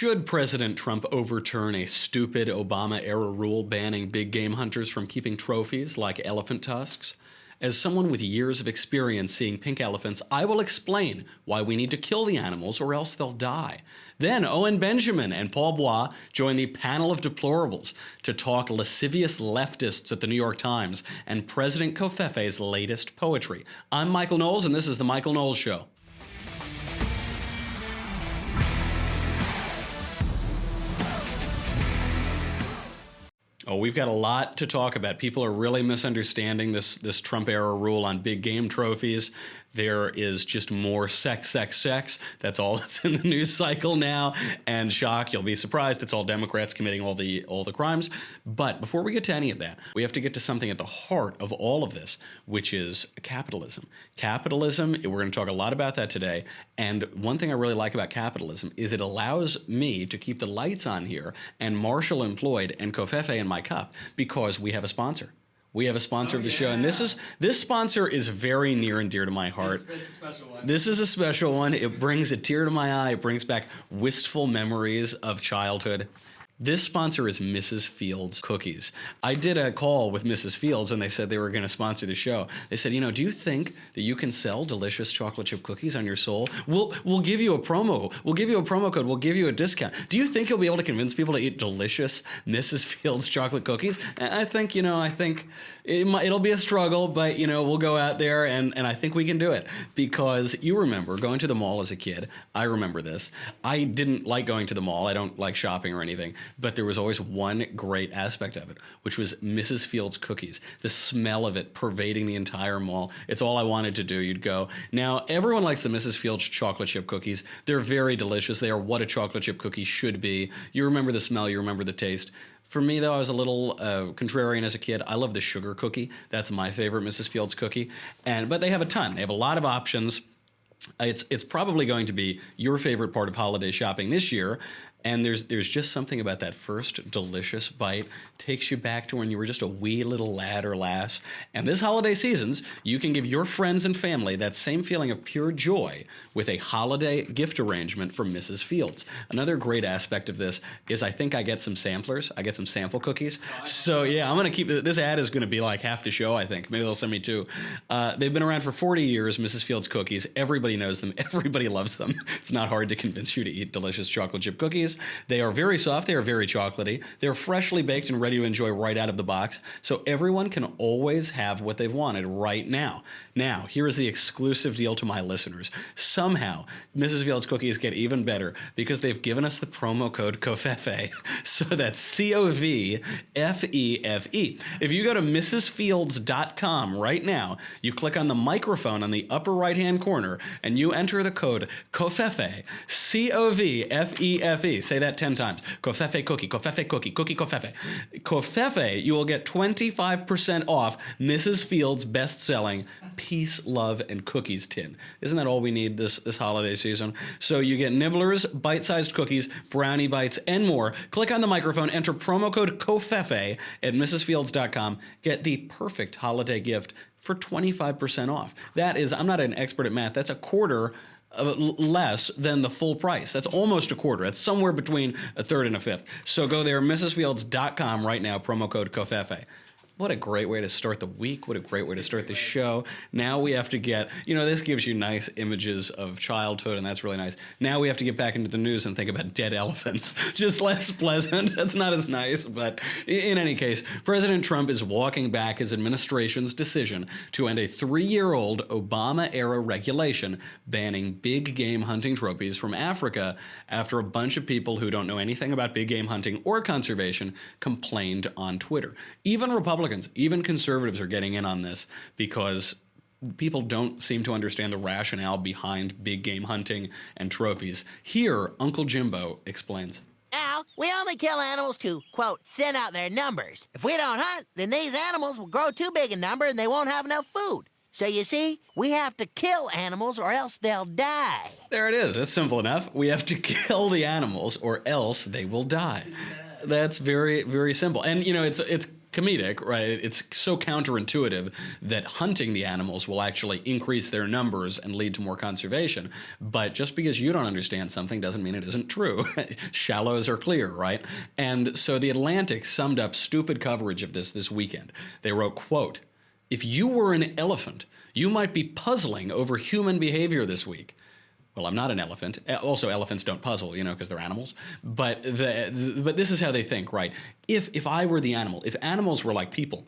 Should President Trump overturn a stupid Obama-era rule banning big game hunters from keeping trophies like elephant tusks? As someone with years of experience seeing pink elephants, I will explain why we need to kill the animals or else they'll die. Then Owen Benjamin and Paul Bois join the Panel of Deplorables to talk lascivious leftists at the New York Times and President Covfefe's latest poetry. I'm Michael Knowles, and this is The Michael Knowles Show. Oh, we've got a lot to talk about. People are really misunderstanding this Trump-era rule on big game trophies. There is just more sex. That's all that's in the news cycle now. And shock, you'll be surprised, it's all Democrats committing all the crimes. But before we get to any of that, we have to get to something at the heart of all of this, which is capitalism. Capitalism, we're going to talk a lot about that today. And one thing I really like about capitalism is it allows me to keep the lights on here and Marshall employed and Covfefe in my cup because we have a sponsor. We have a sponsor of the show, and this sponsor is very near and dear to my heart. It's a special one. This is a special one. It brings a tear to my eye. It brings back wistful memories of childhood. This sponsor is Mrs. Fields Cookies. I did a call with Mrs. Fields when they said they were going to sponsor the show. They said, you know, do you think that you can sell delicious chocolate chip cookies on your soul? We'll give you a promo. We'll give you a promo code. We'll give you a discount. Do you think you'll be able to convince people to eat delicious Mrs. Fields chocolate cookies? I think it'll be a struggle, but, we'll go out there and I think we can do it. Because you remember going to the mall as a kid. I remember this. I didn't like going to the mall. I don't like shopping or anything. But there was always one great aspect of it, which was Mrs. Fields cookies. The smell of it pervading the entire mall. It's all I wanted to do. You'd go. Now, everyone likes the Mrs. Fields chocolate chip cookies. They're very delicious. They are what a chocolate chip cookie should be. You remember the smell. You remember the taste. For me, though, I was a little contrarian as a kid. I love the sugar cookie. That's my favorite Mrs. Fields cookie. But they have a ton. They have a lot of options. It's probably going to be your favorite part of holiday shopping this year. And there's just something about that first delicious bite takes you back to when you were just a wee little lad or lass. And this holiday seasons, you can give your friends and family that same feeling of pure joy with a holiday gift arrangement from Mrs. Fields. Another great aspect of this is I think I get some samplers. I get some sample cookies. So yeah, I'm going to keep this ad is going to be like half the show, I think. Maybe they'll send me two. They've been around for 40 years, Mrs. Fields cookies. Everybody knows them. Everybody loves them. It's not hard to convince you to eat delicious chocolate chip cookies. They are very soft. They are very chocolatey. They're freshly baked and ready to enjoy right out of the box. So everyone can always have what they've wanted right now. Now, here is the exclusive deal to my listeners. Somehow, Mrs. Fields cookies get even better because they've given us the promo code Covfefe. So that's COVFEFE. If you go to mrsfields.com right now, you click on the microphone on the upper right-hand corner, and you enter the code Covfefe, COVFEFE. Say that 10 times. Covfefe cookie, Covfefe cookie, cookie Covfefe. Covfefe, you will get 25% off Mrs. Fields' best-selling Peace, Love, and Cookies tin. Isn't that all we need this holiday season? So you get nibblers, bite-sized cookies, brownie bites, and more. Click on the microphone, enter promo code Covfefe at mrsfields.com. Get the perfect holiday gift for 25% off. That is, I'm not an expert at math, that's a quarter less than the full price. That's almost a quarter. That's somewhere between a third and a fifth. So go there, mrsfields.com right now, promo code Covfefe. What a great way to start the week. What a great way to start the show. Now we have to get, this gives you nice images of childhood, and that's really nice. Now we have to get back into the news and think about dead elephants. Just less pleasant. That's not as nice, but in any case, President Trump is walking back his administration's decision to end a 3-year-old Obama-era regulation banning big game hunting trophies from Africa after a bunch of people who don't know anything about big game hunting or conservation complained on Twitter. Even Republicans, even conservatives are getting in on this because people don't seem to understand the rationale behind big game hunting and trophies. Here, Uncle Jimbo explains. Now, we only kill animals to, quote, thin out their numbers. If we don't hunt, then these animals will grow too big in number and they won't have enough food. So you see, we have to kill animals or else they'll die. There it is. That's simple enough. We have to kill the animals or else they will die. That's very, very simple. And, it's comedic, right? It's so counterintuitive that hunting the animals will actually increase their numbers and lead to more conservation. But just because you don't understand something doesn't mean it isn't true. Shallows are clear, right? And so the Atlantic summed up stupid coverage of this weekend. They wrote, quote, "If you were an elephant, you might be puzzling over human behavior this week." Well, I'm not an elephant. Also, elephants don't puzzle, because they're animals. But but this is how they think, right? If I were the animal, if animals were like people,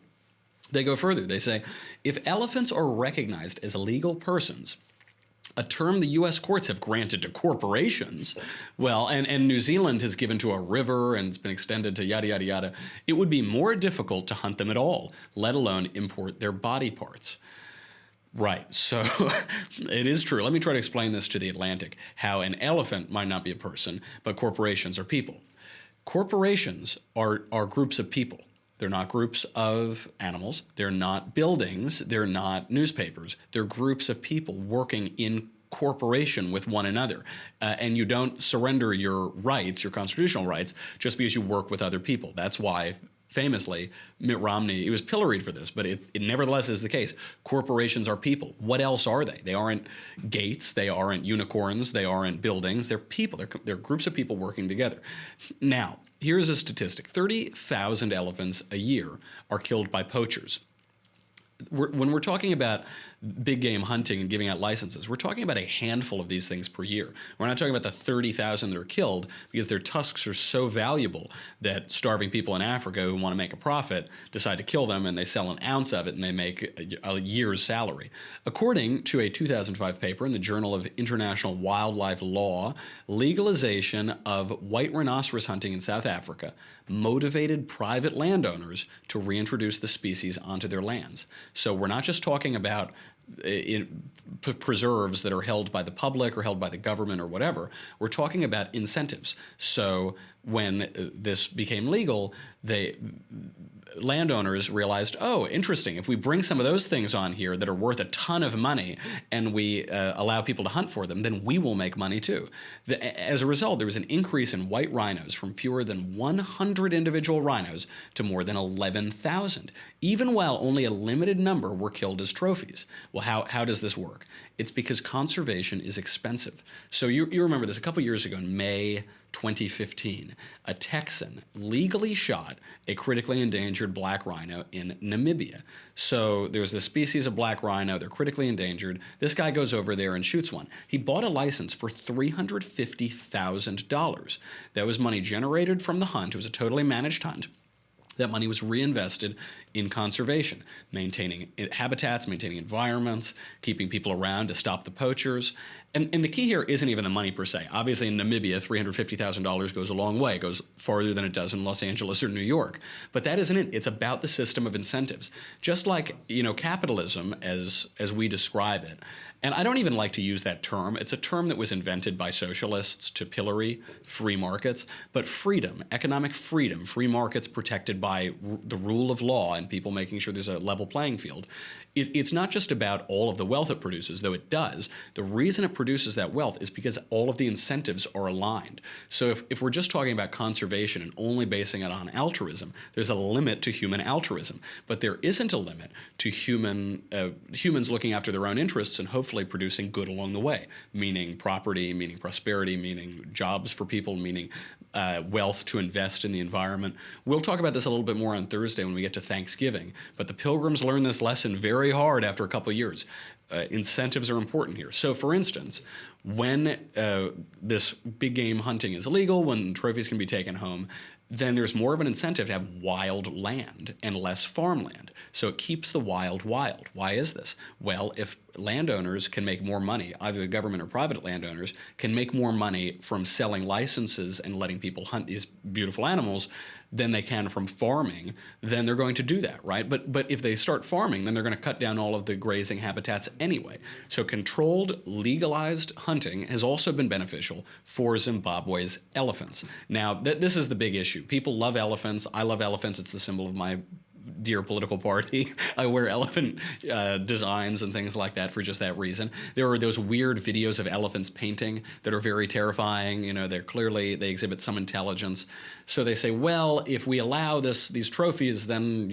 they go further. They say, if elephants are recognized as legal persons, a term the U.S. courts have granted to corporations, well, and New Zealand has given to a river and it's been extended to yada, yada, yada, it would be more difficult to hunt them at all, let alone import their body parts. Right, so it is true. Let me try to explain this to the Atlantic, how an elephant might not be a person, but corporations are people. Corporations are groups of people. They're not groups of animals. They're not buildings. They're not newspapers. They're groups of people working in corporation with one another. And you don't surrender your rights, your constitutional rights, just because you work with other people. That's why, famously, Mitt Romney, he was pilloried for this, but it nevertheless is the case. Corporations are people. What else are they? They aren't gates. They aren't unicorns. They aren't buildings. They're people. They're groups of people working together. Now, here's a statistic. 30,000 elephants a year are killed by poachers. When we're talking about big game hunting and giving out licenses, we're talking about a handful of these things per year. We're not talking about the 30,000 that are killed because their tusks are so valuable that starving people in Africa who want to make a profit decide to kill them, and they sell an ounce of it and they make a year's salary. According to a 2005 paper in the Journal of International Wildlife Law, legalization of white rhinoceros hunting in South Africa motivated private landowners to reintroduce the species onto their lands. So we're not just talking about preserves that are held by the public or held by the government or whatever. We're talking about incentives. So when this became legal, landowners realized, oh, interesting, if we bring some of those things on here that are worth a ton of money and we allow people to hunt for them, then we will make money too. As a result, there was an increase in white rhinos from fewer than 100 individual rhinos to more than 11,000, even while only a limited number were killed as trophies. Well, how does this work? It's because conservation is expensive. So you remember this a couple years ago in May 2015, a Texan legally shot a critically endangered black rhino in Namibia. So there's this species of black rhino, they're critically endangered. This guy goes over there and shoots one. He bought a license for $350,000. That was money generated from the hunt. It was a totally managed hunt. That money was reinvested in conservation, maintaining habitats, maintaining environments, keeping people around to stop the poachers. And the key here isn't even the money per se. Obviously, in Namibia, $350,000 goes a long way. It goes farther than it does in Los Angeles or New York. But that isn't it. It's about the system of incentives. Just like, capitalism as we describe it. And I don't even like to use that term. It's a term that was invented by socialists to pillory free markets. But freedom, economic freedom, free markets protected by the rule of law and people making sure there's a level playing field. It's not just about all of the wealth it produces, though it does. The reason it produces that wealth is because all of the incentives are aligned. So if we're just talking about conservation and only basing it on altruism, there's a limit to human altruism. But there isn't a limit to humans looking after their own interests and hopefully producing good along the way, meaning property, meaning prosperity, meaning jobs for people, meaning wealth to invest in the environment. We'll talk about this a little bit more on Thursday when we get to Thanksgiving, but the Pilgrims learned this lesson very hard after a couple of years. Incentives are important here. So for instance, when this big game hunting is illegal, when trophies can be taken home, then there's more of an incentive to have wild land and less farmland. So it keeps the wild wild. Why is this? Well, if landowners can make more money, either the government or private landowners can make more money from selling licenses and letting people hunt these beautiful animals than they can from farming, then they're going to do that, right? But if they start farming, then they're going to cut down all of the grazing habitats anyway. So controlled, legalized hunting has also been beneficial for Zimbabwe's elephants. Now, this is the big issue. People love elephants. I love elephants. It's the symbol of my dear political party. I wear elephant designs and things like that for just that reason. There are those weird videos of elephants painting that are very terrifying. You know, they exhibit some intelligence. So they say, well, if we allow these trophies, then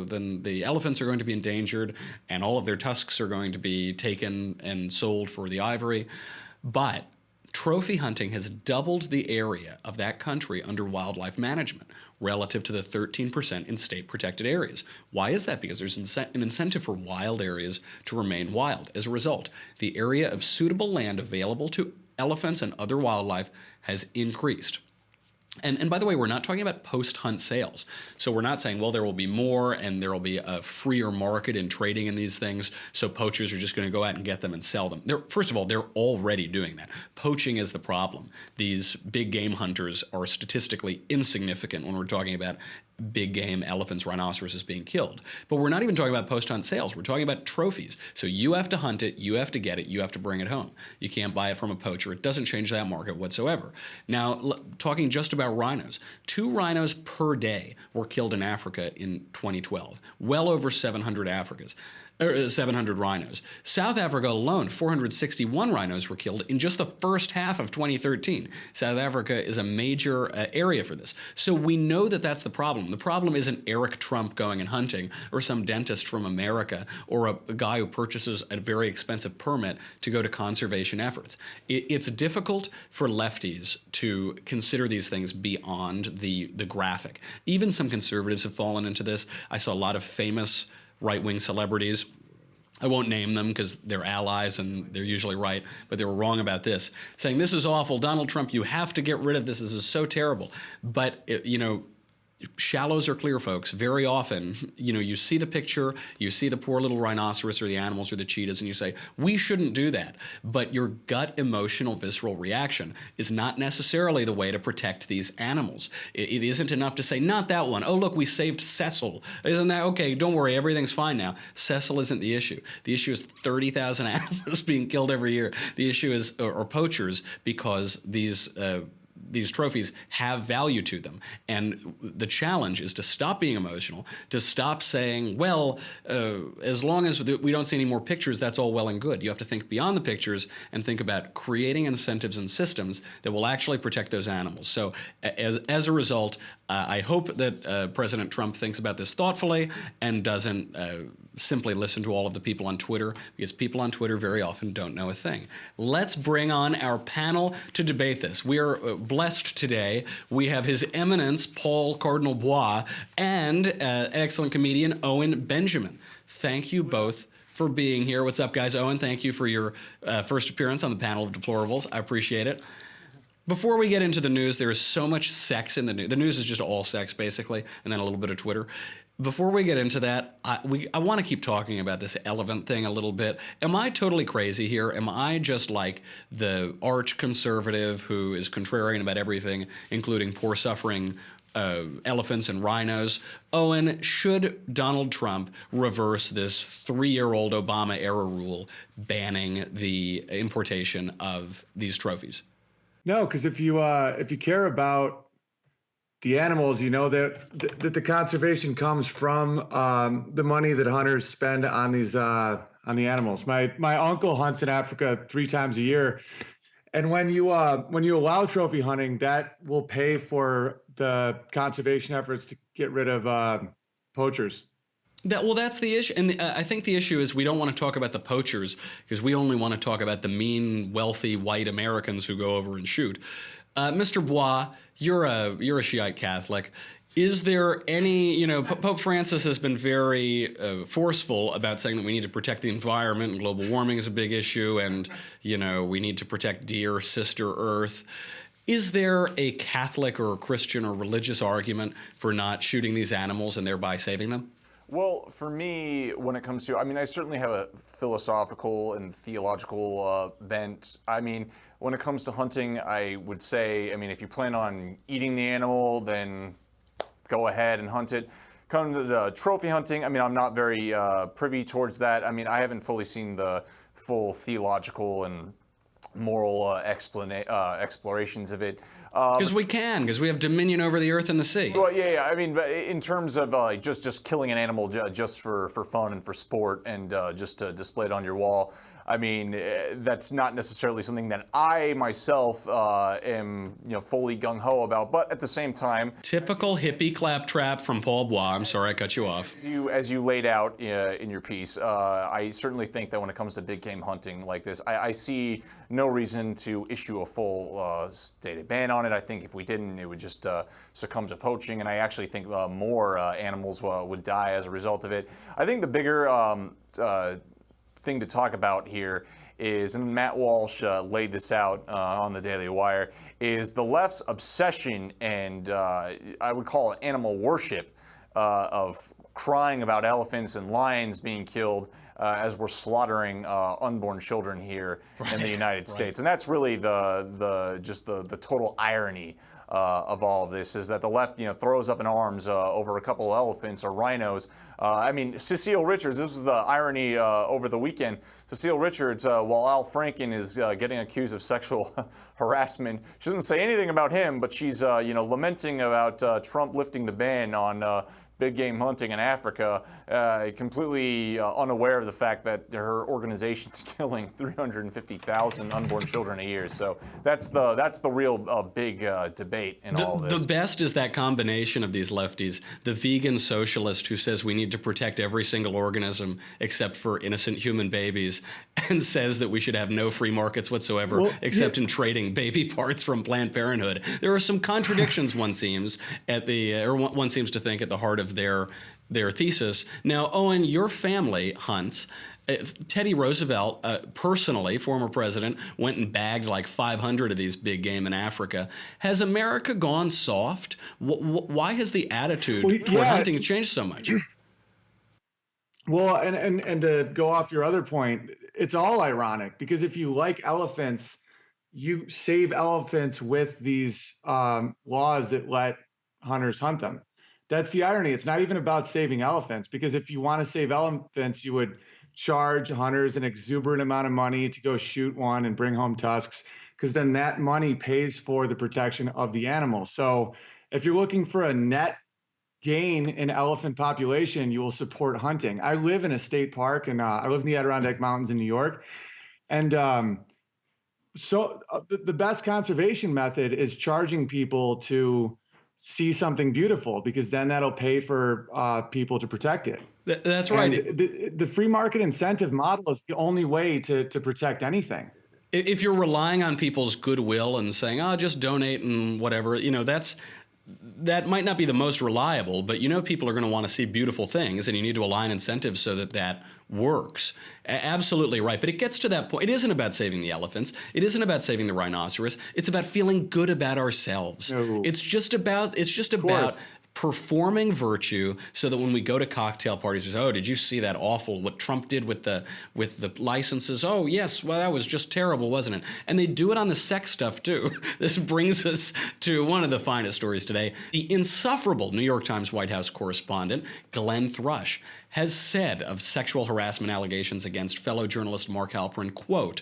then the elephants are going to be endangered, and all of their tusks are going to be taken and sold for the ivory. But trophy hunting has doubled the area of that country under wildlife management relative to the 13% in state-protected areas. Why is that? Because there's an incentive for wild areas to remain wild. As a result, the area of suitable land available to elephants and other wildlife has increased. And by the way, we're not talking about post-hunt sales. So we're not saying, well, there will be more and there will be a freer market in trading in these things, so poachers are just going to go out and get them and sell them. First of all, they're already doing that. Poaching is the problem. These big game hunters are statistically insignificant when we're talking about big game elephants, rhinoceroses being killed. But we're not even talking about post-hunt sales. We're talking about trophies. So you have to hunt it, you have to get it, you have to bring it home. You can't buy it from a poacher. It doesn't change that market whatsoever. Now, talking just about rhinos, 2 rhinos per day were killed in Africa in 2012. Well over 700 rhinos. South Africa alone, 461 rhinos were killed in just the first half of 2013. South Africa is a major area for this. So we know that that's the problem. The problem isn't Eric Trump going and hunting, or some dentist from America, or a guy who purchases a very expensive permit to go to conservation efforts. It's difficult for lefties to consider these things beyond the graphic. Even some conservatives have fallen into this. I saw a lot of famous right-wing celebrities. I won't name them because they're allies and they're usually right, but they were wrong about this, saying this is awful, Donald Trump, you have to get rid of this is so terrible. But, shallows are clear, folks. Very often, you see the picture, you see the poor little rhinoceros or the animals or the cheetahs, and you say, we shouldn't do that. But your gut emotional visceral reaction is not necessarily the way to protect these animals. It isn't enough to say, not that one. Oh, look, we saved Cecil. Isn't that okay? Don't worry, everything's fine now. Cecil isn't the issue. The issue is 30,000 animals being killed every year. The issue is, or poachers, because these trophies have value to them. And the challenge is to stop being emotional, to stop saying, well, as long as we don't see any more pictures, that's all well and good. You have to think beyond the pictures and think about creating incentives and systems that will actually protect those animals. So as a result, I hope that President Trump thinks about this thoughtfully and doesn't simply listen to all of the people on Twitter, because people on Twitter very often don't know a thing. Let's bring on our panel to debate this. We are blessed today. We have His Eminence, Paul Cardinal Bois, and excellent comedian Owen Benjamin. Thank you both for being here. What's up, guys? Owen, thank you for your first appearance on the Panel of Deplorables. I appreciate it. Before we get into the news, there is so much sex in the news. The news is just all sex, basically, and then a little bit of Twitter. Before we get into that, I want to keep talking about this elephant thing a little bit. Am I totally crazy here? Am I just like the arch conservative who is contrarian about everything, including poor suffering elephants and rhinos? Owen, should Donald Trump reverse this 3-year-old Obama-era rule banning the importation of these trophies? No, because if you care about the animals, you know that the conservation comes from the money that hunters spend on these on the animals. My uncle hunts in Africa 3 times a year, and when you allow trophy hunting, that will pay for the conservation efforts to get rid of poachers. That's the issue. And I think the issue is we don't want to talk about the poachers because we only want to talk about the mean, wealthy, white Americans who go over and shoot. Mr. Bois, you're a Shiite Catholic. Is there any, Pope Francis has been very forceful about saying that we need to protect the environment and global warming is a big issue and, we need to protect dear sister Earth. Is there a Catholic or a Christian or religious argument for not shooting these animals and thereby saving them? Well, for me, when it comes to, I certainly have a philosophical and theological bent. When it comes to hunting, I would say, if you plan on eating the animal, then go ahead and hunt it. Come to the trophy hunting, I'm not very privy towards that. I haven't fully seen the full theological and moral explorations of it. Because we can, because we have dominion over the earth and the sea. Well, yeah. I mean, but in terms of just killing an animal just for fun and for sport and just to display it on your wall, I mean, that's not necessarily something that I myself am, fully gung-ho about. But at the same time, typical hippie claptrap from Paul Bois. I'm sorry I cut you off. As you laid out in your piece, I certainly think that when it comes to big game hunting like this, I see no reason to issue a full stated ban on it. I think if we didn't, it would just succumb to poaching, and I actually think more animals would die as a result of it. I think the bigger thing to talk about here is, and Matt Walsh laid this out on the Daily Wire, is the left's obsession and I would call it animal worship of crying about elephants and lions being killed as we're slaughtering unborn children here in the United States. And that's really the total irony of all of this, is that the left, throws up in arms over a couple of elephants or rhinos. I mean, Cecile Richards, this was the irony over the weekend. Cecile Richards, while Al Franken is getting accused of sexual harassment, she doesn't say anything about him, but she's, lamenting about Trump lifting the ban on big game hunting in Africa, completely unaware of the fact that her organization's killing 350,000 unborn children a year. So that's the real big debate in all of this. The best is that combination of these lefties, the vegan socialist who says we need to protect every single organism except for innocent human babies, and says that we should have no free markets whatsoever except in trading baby parts from Planned Parenthood. There are some contradictions, one seems to think, at the heart of their thesis. Now, Owen, your family hunts. Teddy Roosevelt, personally, former president, went and bagged like 500 of these big game in Africa. Has America gone soft? Why has the attitude toward hunting changed so much? Well, and to go off your other point, it's all ironic, because if you like elephants, you save elephants with these laws that let hunters hunt them. That's the irony. It's not even about saving elephants, because if you want to save elephants, you would charge hunters an exuberant amount of money to go shoot one and bring home tusks, because then that money pays for the protection of the animal. So if you're looking for a net gain in elephant population, you will support hunting. I live in a state park, and I live in the Adirondack Mountains in New York. And so the best conservation method is charging people to see something beautiful, because then that'll pay for people to protect it. That's right. And the free market incentive model is the only way to protect anything. If you're relying on people's goodwill and saying, "Oh, just donate and whatever," that might not be the most reliable, but people are going to want to see beautiful things, and you need to align incentives so that works. Absolutely right. But it gets to that point. It isn't about saving the elephants. It isn't about saving the rhinoceros. It's about feeling good about ourselves. No. It's just about performing virtue, so that when we go to cocktail parties, we say, "Oh, did you see that awful what Trump did with the licenses? Oh, yes, well, that was just terrible, wasn't it?" And they do it on the sex stuff too. This brings us to one of the finest stories today. The insufferable New York Times White House correspondent Glenn Thrush has said of sexual harassment allegations against fellow journalist Mark Halperin, quote,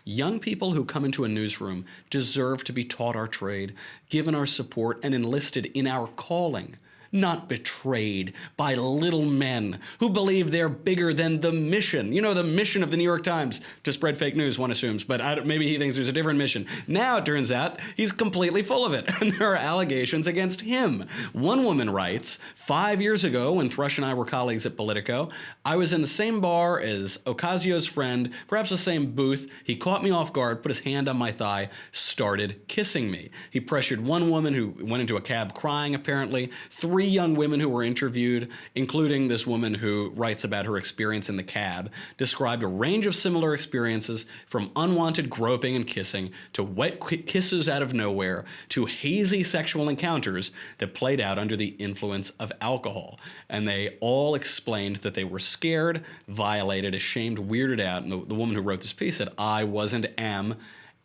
"Young people who come into a newsroom deserve to be taught our trade, given our support, and enlisted in our calling, not betrayed by little men who believe they're bigger than the mission." The mission of the New York Times, to spread fake news, one assumes, but maybe he thinks there's a different mission. Now it turns out he's completely full of it, and there are allegations against him. One woman writes, 5 years ago, when Thrush and I were colleagues at Politico, I was in the same bar as Ocasio's friend, perhaps the same booth. He caught me off guard, put his hand on my thigh, started kissing me. He pressured one woman who went into a cab crying, apparently. 3 young women who were interviewed, including this woman who writes about her experience in the cab, described a range of similar experiences, from unwanted groping and kissing to wet kisses out of nowhere to hazy sexual encounters that played out under the influence of alcohol. And they all explained that they were scared, violated, ashamed, weirded out. And the woman who wrote this piece said, "I was and am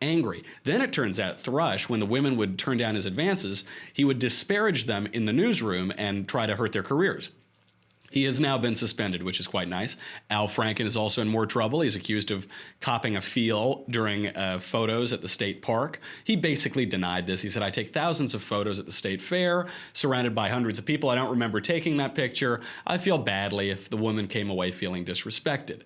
angry." Then it turns out Thrush, when the women would turn down his advances, he would disparage them in the newsroom and try to hurt their careers. He has now been suspended, which is quite nice. Al Franken is also in more trouble. He's accused of copping a feel during photos at the state park. He basically denied this. He said, I take thousands of photos at the state fair, surrounded by hundreds of people. I don't remember taking that picture. I feel badly if the woman came away feeling disrespected.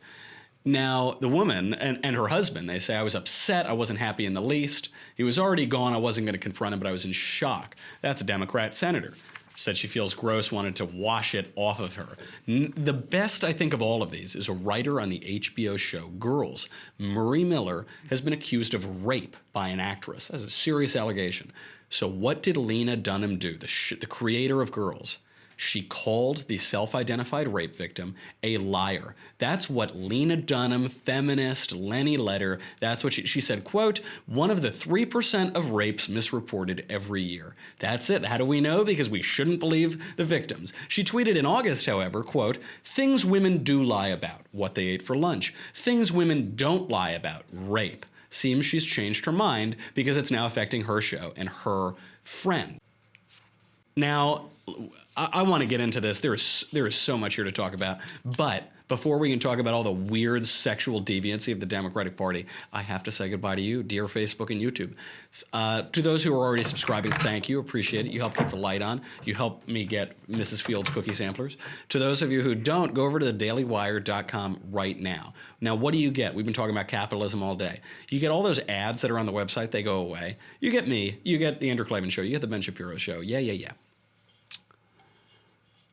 Now, the woman and her husband, they say, I was upset. I wasn't happy in the least. He was already gone. I wasn't going to confront him, but I was in shock. That's a Democrat senator. Said she feels gross, wanted to wash it off of her. The best, I think, of all of these is a writer on the HBO show Girls. Marie Miller has been accused of rape by an actress. That's a serious allegation. So what did Lena Dunham do, the creator of Girls? She called the self-identified rape victim a liar. That's what Lena Dunham, feminist, Lenny Letter, that's what she said, quote, one of the 3% of rapes misreported every year. That's it. How do we know? Because we shouldn't believe the victims. She tweeted in August, however, quote, things women do lie about, what they ate for lunch. Things women don't lie about, rape. Seems she's changed her mind because it's now affecting her show and her friend. Now, I want to get into this. There is so much here to talk about. But before we can talk about all the weird sexual deviancy of the Democratic Party, I have to say goodbye to you, dear Facebook and YouTube. To those who are already subscribing, thank you. Appreciate it. You help keep the light on. You help me get Mrs. Fields cookie samplers. To those of you who don't, go over to thedailywire.com right now. Now, what do you get? We've been talking about capitalism all day. You get all those ads that are on the website. They go away. You get me. You get the Andrew Klavan Show. You get the Ben Shapiro Show. Yeah.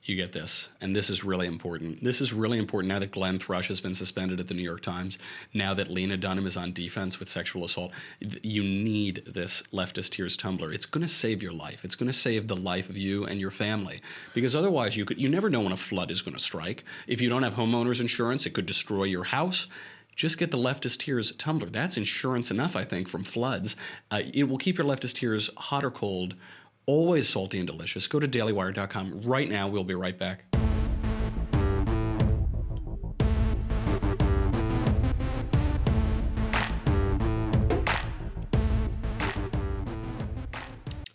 You get this, and this is really important. This is really important now that Glenn Thrush has been suspended at the New York Times, now that Lena Dunham is on defense with sexual assault. You need this Leftist Tears Tumblr. It's going to save your life. It's going to save the life of you and your family, because otherwise you never know when a flood is going to strike. If you don't have homeowners insurance, it could destroy your house. Just get the Leftist Tears Tumblr. That's insurance enough, I think, from floods. It will keep your Leftist Tears hot or cold, always salty and delicious. Go to dailywire.com right now. We'll be right back.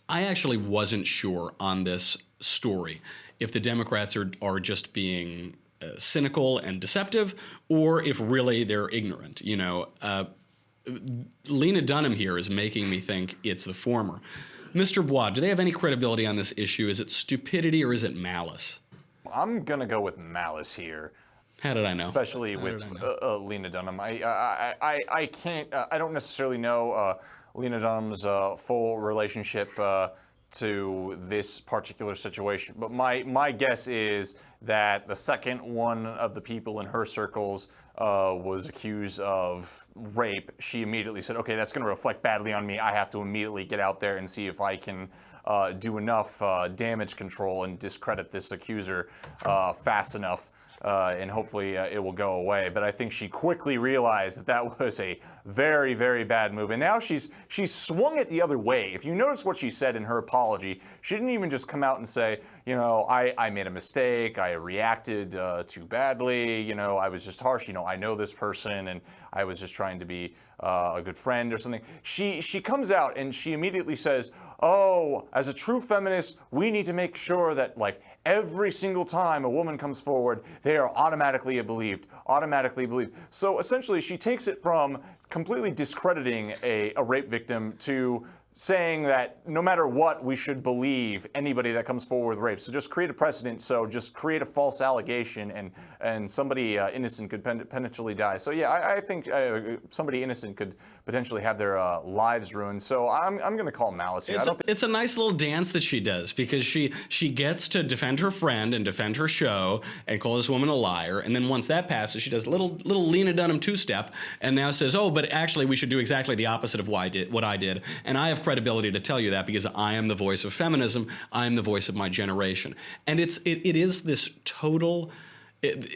I actually wasn't sure on this story if the Democrats are just being cynical and deceptive, or if really they're ignorant. You know, Lena Dunham here is making me think it's the former. Mr. Bois, do they have any credibility on this issue? Is it stupidity or is it malice? I'm gonna go with malice here. How did I know? Especially with Lena Dunham. I can't. I don't necessarily know Lena Dunham's full relationship to this particular situation, but my guess is that the second one of the people in her circles was accused of rape, she immediately said, okay, that's going to reflect badly on me. I have to immediately get out there and see if I can do enough damage control and discredit this accuser fast enough. And hopefully it will go away. But I think she quickly realized that that was a very, very bad move. And now she's swung it the other way. If you notice what she said in her apology, she didn't even just come out and say, you know, I made a mistake, I reacted too badly, you know, I was just harsh, you know, I know this person and I was just trying to be a good friend or something. She comes out and she immediately says, oh, as a true feminist, we need to make sure that, like, every single time a woman comes forward, they are automatically believed. So essentially, she takes it from completely discrediting a rape victim to saying that no matter what, we should believe anybody that comes forward with rape. So just create a precedent. So just create a false allegation, and somebody innocent could potentially die. So yeah, I think somebody innocent could potentially have their lives ruined. So I'm going to call malice here. It's a nice little dance that she does, because she gets to defend her friend and defend her show and call this woman a liar. And then once that passes, she does a little Lena Dunham two-step and now says, oh, but actually we should do exactly the opposite of what I did. And I have credibility to tell you that because I am the voice of feminism. I am the voice of my generation. And it is this total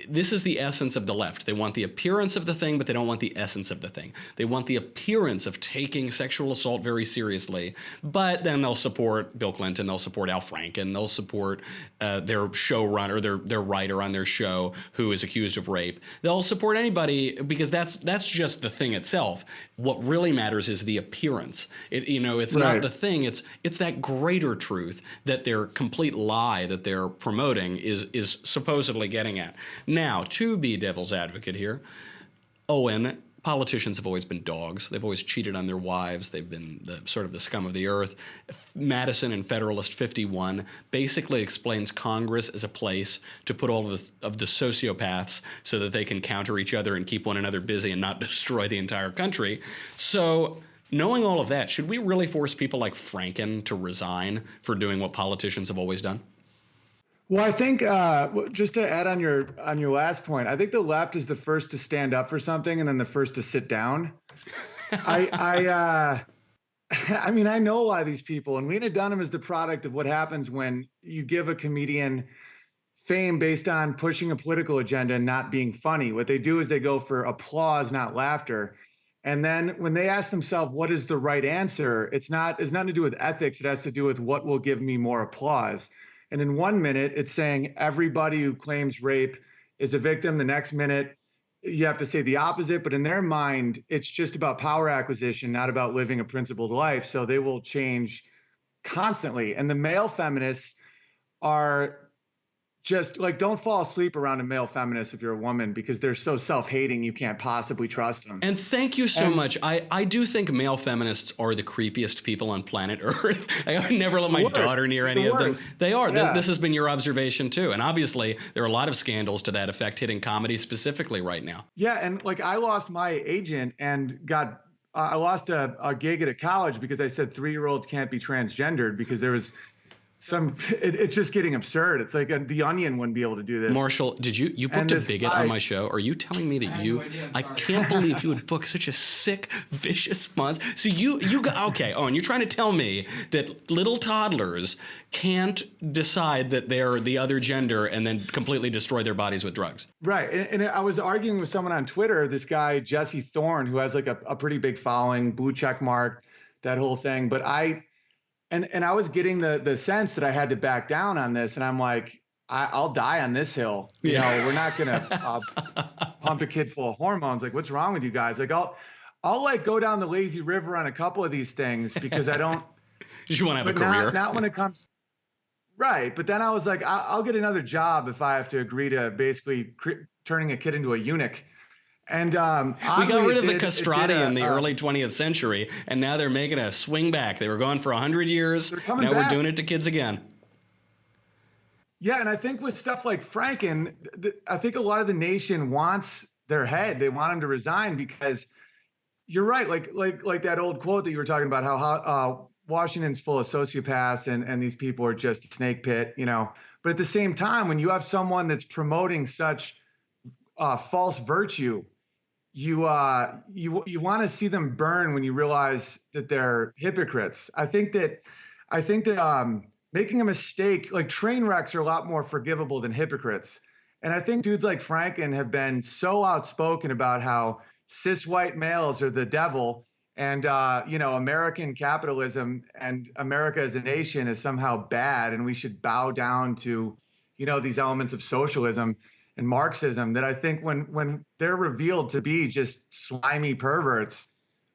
This is the essence of the left. They want the appearance of the thing, but they don't want the essence of the thing. They want the appearance of taking sexual assault very seriously, but then they'll support Bill Clinton, they'll support Al Franken, they'll support their showrunner, their writer on their show who is accused of rape. They'll support anybody because that's just the thing itself. What really matters is the appearance. It's not the thing. It's that greater truth that their complete lie that they're promoting is supposedly getting at. Now, to be devil's advocate here, Owen, politicians have always been dogs. They've always cheated on their wives. They've been sort of the scum of the earth. Madison in Federalist 51 basically explains Congress as a place to put all of the sociopaths so that they can counter each other and keep one another busy and not destroy the entire country. So knowing all of that, should we really force people like Franken to resign for doing what politicians have always done? Well, I think just to add on your last point, I think the left is the first to stand up for something and then the first to sit down. I mean, I know a lot of these people, and Lena Dunham is the product of what happens when you give a comedian fame based on pushing a political agenda and not being funny. What they do is they go for applause, not laughter. And then when they ask themselves, what is the right answer? It's nothing to do with ethics. It has to do with what will give me more applause. And in 1 minute, it's saying everybody who claims rape is a victim. The next minute, you have to say the opposite. But in their mind, it's just about power acquisition, not about living a principled life. So they will change constantly. And the male feminists are just like, don't fall asleep around a male feminist if you're a woman, because they're so self-hating you can't possibly trust them. And thank you so much. I do think male feminists are the creepiest people on planet Earth. I would never let my daughter near any of them. They are. Yeah. This has been your observation too. And obviously there are a lot of scandals to that effect hitting comedy specifically right now. Yeah, and like I lost my agent and I lost a gig at a college because I said 3-year-olds can't be transgendered because there was it's just getting absurd. It's like The Onion wouldn't be able to do this. Marshall, did you booked a bigot on my show? Are you telling me that I can't believe you would book such a sick, vicious monster. So you got, okay, and you're trying to tell me that little toddlers can't decide that they're the other gender and then completely destroy their bodies with drugs. Right. And I was arguing with someone on Twitter, this guy, Jesse Thorne, who has like a pretty big following, blue check mark, that whole thing. But I was getting the sense that I had to back down on this. And I'm like, I'll die on this hill. You know, we're not going to pump a kid full of hormones. Like, what's wrong with you guys? Like, I'll like go down the lazy river on a couple of these things because I don't. You want to have a career. Not when it comes. Right. But then I was like, I'll get another job if I have to agree to basically turning a kid into a eunuch. And we got rid of the castrati in the early 20th century, and now they're making a swing back. They were gone for 100 years. Now we're doing it to kids again. Yeah, and I think with stuff like Franken, I think a lot of the nation wants their head. They want him to resign because you're right. Like that old quote that you were talking about, how Washington's full of sociopaths and these people are just a snake pit, you know. But at the same time, when you have someone that's promoting such false virtue, you want to see them burn when you realize that they're hypocrites. I think that making a mistake, like train wrecks, are a lot more forgivable than hypocrites. And I think dudes like Franken have been so outspoken about how cis white males are the devil, and American capitalism and America as a nation is somehow bad, and we should bow down to, these elements of socialism and Marxism, that I think when they're revealed to be just slimy perverts,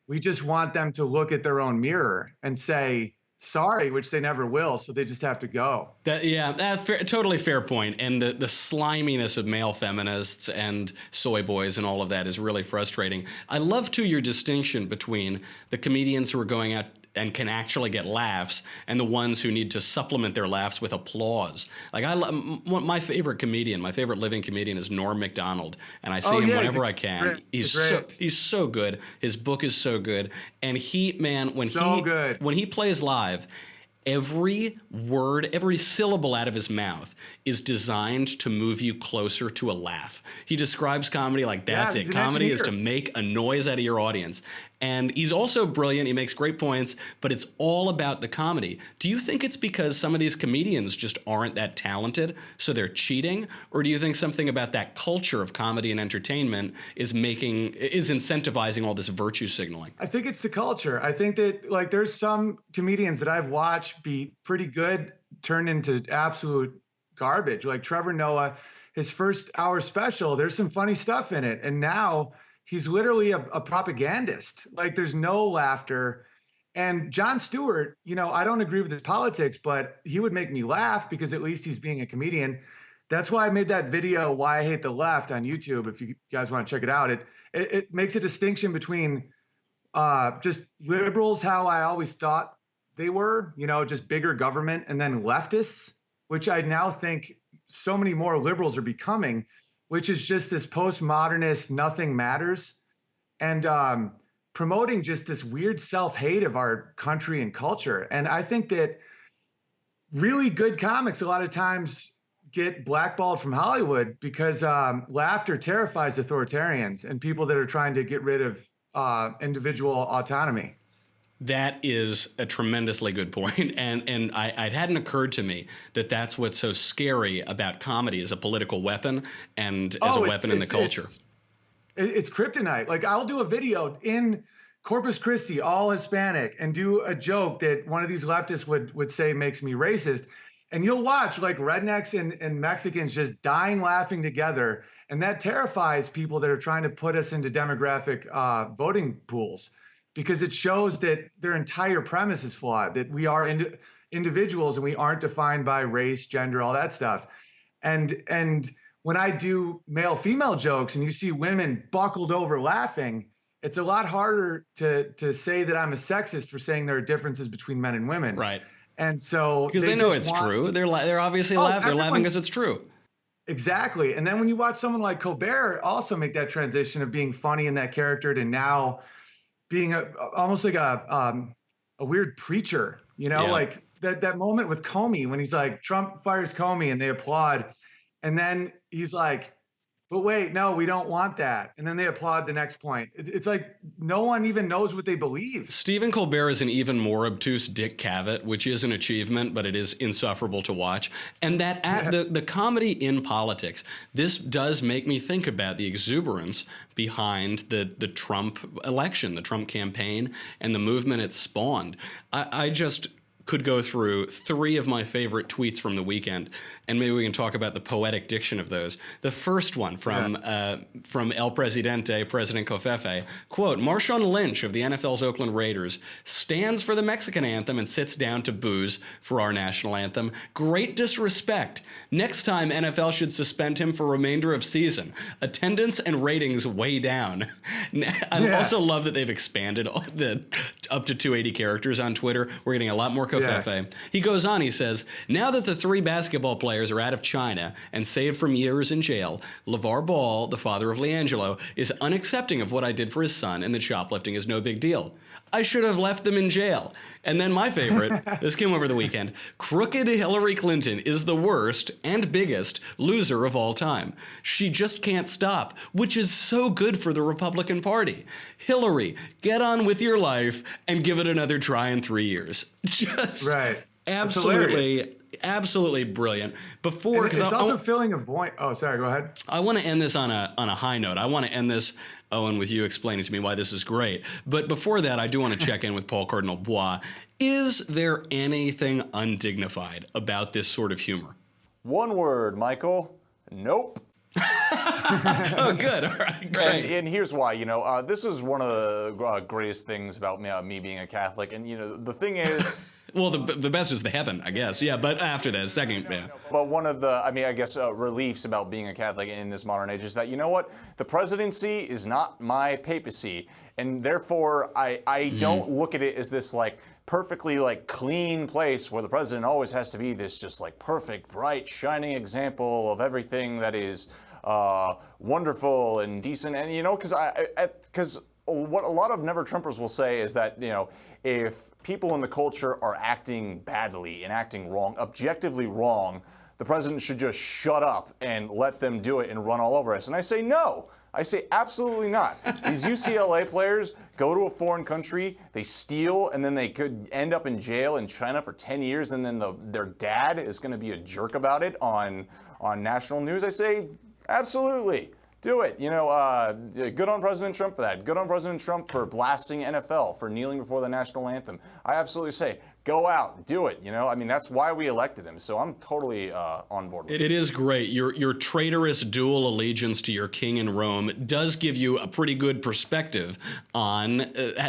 we just want them to look at their own mirror and say sorry, which they never will, so they just have to go. Totally fair point. And the sliminess of male feminists and soy boys and all of that is really frustrating. I love, too, your distinction between the comedians who are going out and can actually get laughs, and the ones who need to supplement their laughs with applause. Like my favorite comedian, my favorite living comedian is Norm Macdonald, and I see him whenever I can. He's so good. His book is so good, and when he plays live, every word, every syllable out of his mouth is designed to move you closer to a laugh. He describes comedy like that's it. Comedy is to make a noise out of your audience. And he's also brilliant. He makes great points, but it's all about the comedy. Do you think it's because some of these comedians just aren't that talented, so they're cheating? Or do you think something about that culture of comedy and entertainment is incentivizing all this virtue signaling? I think it's the culture. I think that like there's some comedians that I've watched be pretty good turned into absolute garbage. Like Trevor Noah, his first hour special, there's some funny stuff in it. And now he's literally a propagandist. Like there's no laughter. And Jon Stewart, you know, I don't agree with his politics, but he would make me laugh because at least he's being a comedian. That's why I made that video, Why I Hate the Left, on YouTube. If you guys want to check it out, it makes a distinction between just liberals, how I always thought they were, you know, just bigger government, and then leftists, which I now think so many more liberals are becoming, which is just this postmodernist, nothing matters, and promoting just this weird self-hate of our country and culture. And I think that really good comics a lot of times get blackballed from Hollywood because laughter terrifies authoritarians and people that are trying to get rid of individual autonomy. That is a tremendously good point. And it hadn't occurred to me that that's what's so scary about comedy as a political weapon and as a weapon in the culture. It's kryptonite. Like I'll do a video in Corpus Christi, all Hispanic, and do a joke that one of these leftists would say makes me racist. And you'll watch like rednecks and Mexicans just dying laughing together. And that terrifies people that are trying to put us into demographic voting pools, because it shows that their entire premise is flawed, that we are individuals and we aren't defined by race, gender, all that stuff. And when I do male-female jokes and you see women buckled over laughing, it's a lot harder to say that I'm a sexist for saying there are differences between men and women. Right. And so because they know it's true. They're obviously laughing. They're laughing because it's true. Exactly. And then when you watch someone like Colbert also make that transition of being funny in that character to now being almost like a weird preacher, you know, like that moment with Comey when he's like, Trump fires Comey and they applaud. And then he's like, but wait, no, we don't want that. And then they applaud the next point. It's like no one even knows what they believe. Stephen Colbert is an even more obtuse Dick Cavett, which is an achievement, but it is insufferable to watch. And that the comedy in politics, this does make me think about the exuberance behind the Trump election, the Trump campaign, and the movement it spawned. I just could go through 3 of my favorite tweets from the weekend, and maybe we can talk about the poetic diction of those. The first one from El Presidente, President Covfefe, quote, Marshawn Lynch of the NFL's Oakland Raiders stands for the Mexican anthem and sits down to booze for our national anthem. Great disrespect. Next time, NFL should suspend him for remainder of season. Attendance and ratings way down. I also love that they've expanded up to 280 characters on Twitter. We're getting a lot more Covfefe. He goes on, he says, now that the 3 basketball players are out of China and saved from years in jail, LeVar Ball, the father of LiAngelo, is unaccepting of what I did for his son, and that shoplifting is no big deal. I should have left them in jail. And then my favorite, this came over the weekend, crooked Hillary Clinton is the worst and biggest loser of all time. She just can't stop, which is so good for the Republican Party. Hillary, get on with your life and give it another try in 3 years. Just absolutely brilliant. Before, because it's also filling a void. Oh, sorry, go ahead. I want to end this on a high note. I want to end this, Owen, with you explaining to me why this is great. But before that, I do want to check in with Paul Cardinal Bois. Is there anything undignified about this sort of humor? One word, Michael. Nope. Oh, good. All right, great. And here's why. You know, this is one of the greatest things about me being a Catholic. And, you know, the thing is... Well, the best is the heaven, I guess. Yeah, but after that, second, But one of the, I guess, reliefs about being a Catholic in this modern age is that, you know what? The presidency is not my papacy. And therefore, I don't look at it as this, like, perfectly, like, clean place where the president always has to be this just, like, perfect, bright, shining example of everything that is wonderful and decent. And, you know, because what a lot of Never Trumpers will say is that, you know, if people in the culture are acting badly and acting wrong, objectively wrong, the president should just shut up and let them do it and run all over us. And I say, no, I say absolutely not. These UCLA players go to a foreign country, they steal, and then they could end up in jail in China for 10 years, and then their dad is going to be a jerk about it on national news. I say absolutely. Do it. Good on President Trump for that. Good on President Trump for blasting NFL, for kneeling before the national anthem. I absolutely say, go out, do it. That's why we elected him. So I'm totally on board with it. It is great. Your traitorous dual allegiance to your king in Rome does give you a pretty good perspective on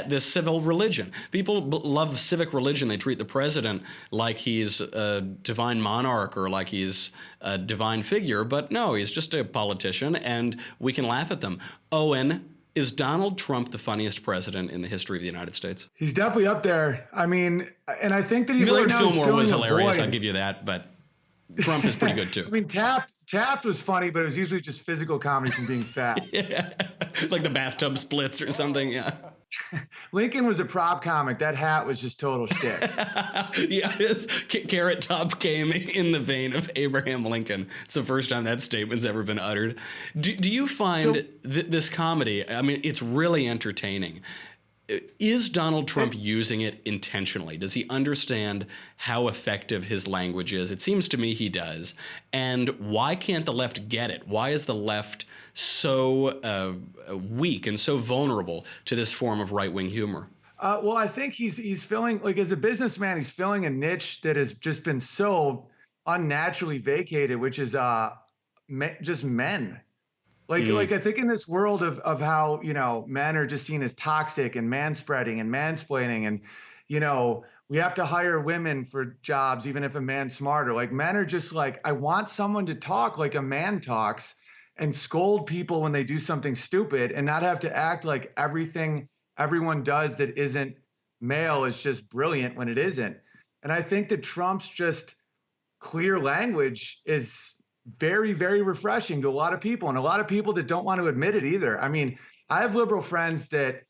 this civil religion. People love civic religion. They treat the president like he's a divine monarch or like he's a divine figure. But no, he's just a politician, and we can laugh at them. Owen, is Donald Trump the funniest president in the history of the United States? He's definitely up there. I mean, and I think that he Millard right now Fillmore was filling a hilarious. void. I'll give you that, but Trump is pretty good too. I mean, Taft was funny, but it was usually just physical comedy from being fat. Yeah. Like the bathtub splits or something. Yeah. Lincoln was a prop comic. That hat was just total shtick. Yeah, Carrot Top came in the vein of Abraham Lincoln. It's the first time that statement's ever been uttered. Do you find this comedy, I mean, it's really entertaining. Is Donald Trump using it intentionally? Does he understand how effective his language is? It seems to me he does. And why can't the left get it? Why is the left so weak and so vulnerable to this form of right-wing humor? Well, I think he's filling, like, as a businessman, he's filling a niche that has just been so unnaturally vacated, which is just men. Like I think in this world of how, men are just seen as toxic and manspreading and mansplaining, and, we have to hire women for jobs, even if a man's smarter. Like, men are just like, I want someone to talk like a man talks and scold people when they do something stupid and not have to act like everything everyone does that isn't male is just brilliant when it isn't. And I think that Trump's just clear language is very, very refreshing to a lot of people, and a lot of people that don't want to admit it either. I mean, I have liberal friends that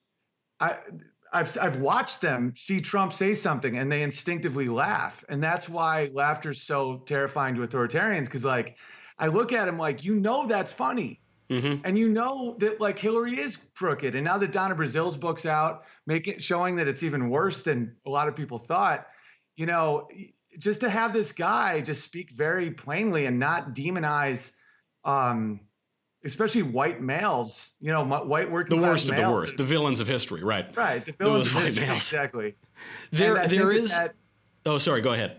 I've watched them see Trump say something and they instinctively laugh. And that's why laughter is so terrifying to authoritarians, because, like, I look at him like, that's funny. Mm-hmm. And that, like, Hillary is crooked. And now that Donna Brazil's book's out, showing that it's even worse than a lot of people thought, just to have this guy just speak very plainly and not demonize, especially white males, white working class males. The worst of the worst, the villains of history, right? Right, the villains of history, exactly. There is. Oh, sorry. Go ahead.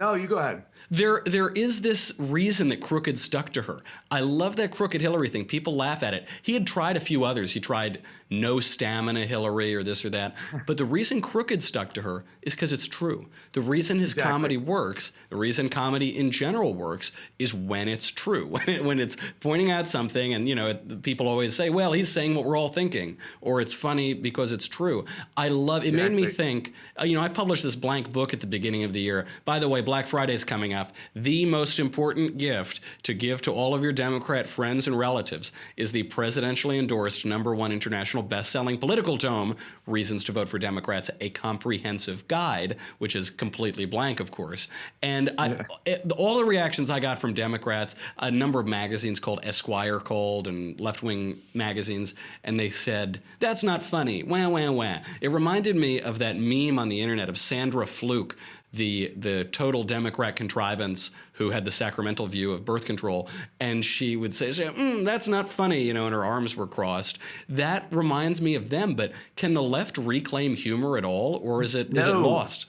No, you go ahead. There is this reason that Crooked stuck to her. I love that Crooked Hillary thing. People laugh at it. He had tried a few others. He tried No Stamina Hillary or this or that. But the reason Crooked stuck to her is because it's true. The reason his comedy works, the reason comedy in general works, is when it's true. When it's pointing out something and, people always say, well, he's saying what we're all thinking. Or it's funny because it's true. It made me think, I published this blank book at the beginning of the year. By the way, Black Friday's coming up. The most important gift to give to all of your Democrat friends and relatives is the presidentially endorsed #1 international best-selling political tome, Reasons to Vote for Democrats, a comprehensive guide, which is completely blank, of course. And all the reactions I got from Democrats, a number of magazines called Esquire called and left-wing magazines, and they said, that's not funny, wah, wah, wah. It reminded me of that meme on the internet of Sandra Fluke, the total Democrat contrivance who had the sacramental view of birth control, and she would say, that's not funny, and her arms were crossed. That reminds me of them, but can the left reclaim humor at all, or is it lost?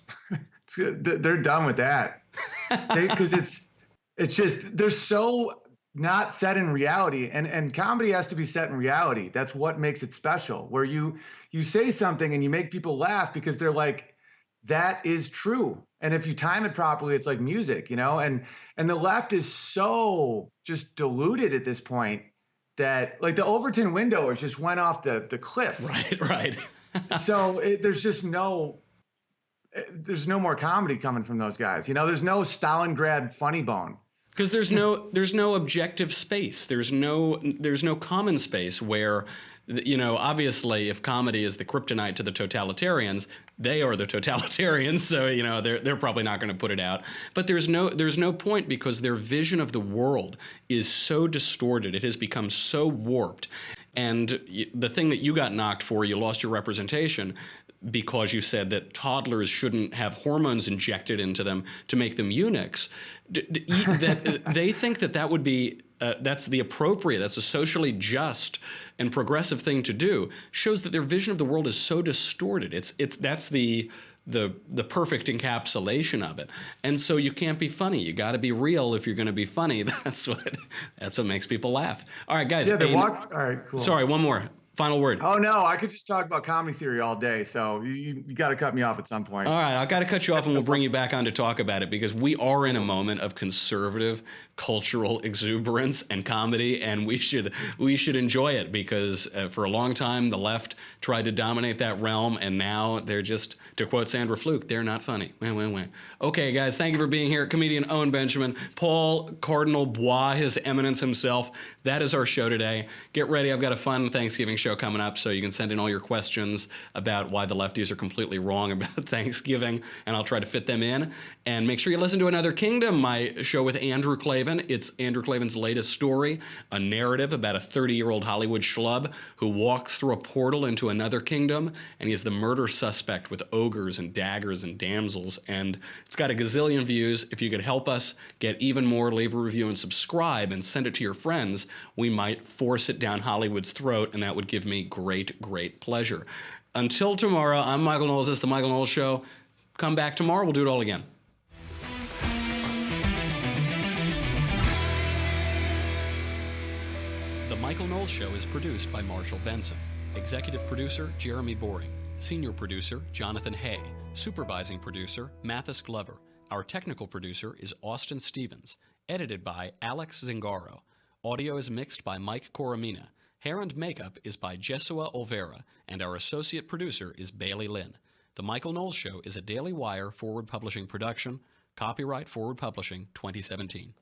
They're done with that. Because it's just, they're so not set in reality, and comedy has to be set in reality. That's what makes it special, where you say something and you make people laugh because they're like, that is true. And if you time it properly, it's like music, and the left is so just diluted at this point that, like, the Overton window just went off the cliff. Right. So there's no more comedy coming from those guys. There's no Stalingrad funny bone. Because there's no objective space. There's no common space where, obviously if comedy is the kryptonite to the totalitarians, they are the totalitarians. So they're probably not going to put it out. But there's no point, because their vision of the world is so distorted. It has become so warped. And the thing that you got knocked for, you lost your representation because you said that toddlers shouldn't have hormones injected into them to make them eunuchs. That they think that would be that's a socially just and progressive thing to do, shows that their vision of the world is so distorted. That's the perfect encapsulation of it. And so you can't be funny. You got to be real if you're going to be funny. That's what makes people laugh. All right, guys. Yeah, all right, cool. Sorry, one more. Final word. Oh, no, I could just talk about comedy theory all day, so you got to cut me off at some point. All right, I've got to cut you off, and we'll bring you back on to talk about it, because we are in a moment of conservative cultural exuberance and comedy, and we should enjoy it, because for a long time the left tried to dominate that realm, and now they're just, to quote Sandra Fluke, they're not funny. Okay, guys, thank you for being here. Comedian Owen Benjamin, Paul Cardinal Bois, His Eminence himself. That is our show today. Get ready. I've got a fun Thanksgiving show coming up, so you can send in all your questions about why the lefties are completely wrong about Thanksgiving, and I'll try to fit them in. And make sure you listen to Another Kingdom, my show with Andrew Klavan. It's Andrew Klavan's latest story, a narrative about a 30-year-old Hollywood schlub who walks through a portal into another kingdom, and he is the murder suspect with ogres and daggers and damsels. And it's got a gazillion views. If you could help us get even more, leave a review and subscribe and send it to your friends. We might force it down Hollywood's throat, and that would give me great pleasure. Until tomorrow, I'm Michael Knowles. This is The Michael Knowles Show. Come back tomorrow. We'll do it all again. The Michael Knowles Show is produced by Marshall Benson. Executive producer, Jeremy Boring. Senior producer, Jonathan Hay. Supervising producer, Mathis Glover. Our technical producer is Austin Stevens. Edited by Alex Zingaro. Audio is mixed by Mike Coromina. Hair and makeup is by Jesua Olvera, and our associate producer is Bailey Lynn. The Michael Knowles Show is a Daily Wire Forward Publishing production. Copyright Forward Publishing 2017.